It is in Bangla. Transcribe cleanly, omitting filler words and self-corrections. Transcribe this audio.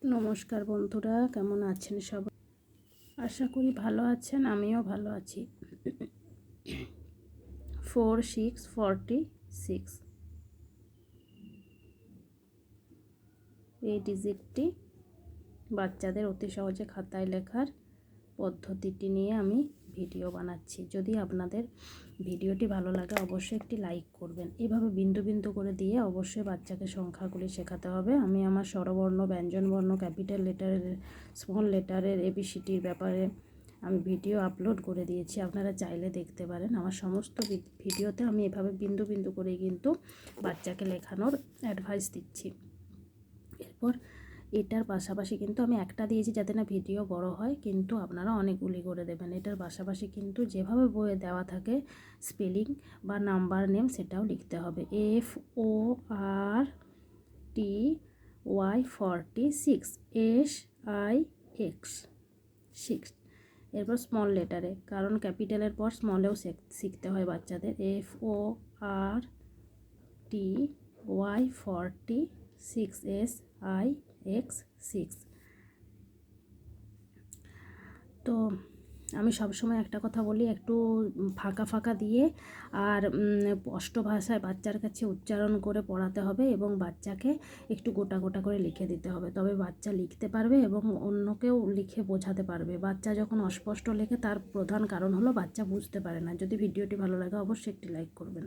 নমস্কার বন্ধুরা, কেমন আছেন সবাই? আশা করি ভালো আছেন, আমিও ভালো আছি। 4646 এই ডিজিটটি বাচ্চাদের অতি সহজে খাতায় লেখার পদ্ধতিটি নিয়ে আমি ভিডিও বানাচ্ছি। যদি আপনাদের ভিডিওটি ভালো লাগে অবশ্যই একটি লাইক করবেন। এভাবে বিন্দু বিন্দু করে দিয়ে অবশ্যই বাচ্চাকে সংখ্যাগুলি শেখাতে হবে। আমি আমার স্বরবর্ণ, ব্যঞ্জনবর্ণ, ক্যাপিটাল লেটারের, স্মল লেটারের, এবিসিডির ব্যাপারে আমি ভিডিও আপলোড করে দিয়েছি, আপনারা চাইলে দেখতে পারেন। আমার সমস্ত ভিডিওতে আমি এভাবে বিন্দু বিন্দু করেই কিন্তু বাচ্চাকে লেখানোর অ্যাডভাইস দিচ্ছি। এরপর এটার পাশাপাশি কিন্তু আমি একটা দিয়েছি যাতে না ভিডিও বড় হয়, কিন্তু আপনারা অনেকগুলি করে দেবেন। এটার পাশাপাশি কিন্তু যেভাবে বইয়ে দেওয়া থাকে স্পেলিং বা নাম্বার নেম সেটাও লিখতে হবে। FORTY SIX 6। এরপর স্মল লেটারে, কারণ ক্যাপিটালের পর স্মলেও শিখতে হয় বাচ্চাদের। FORTY 6 তো আমি সবসময় একটা কথা বলি, একটু ফাঁকা ফাঁকা দিয়ে আর স্পষ্ট ভাষায় বাচ্চার কাছে উচ্চারণ করে পড়াতে হবে এবং বাচ্চাকে একটু গোটা গোটা করে লিখে দিতে হবে, তবে বাচ্চা লিখতে পারবে এবং অন্যকেও লিখে বোঝাতে পারবে। বাচ্চা যখন অস্পষ্ট লেখে তার প্রধান কারণ হলো বাচ্চা বুঝতে পারে না। যদি ভিডিওটি ভালো লাগে অবশ্যই একটি লাইক করবেন।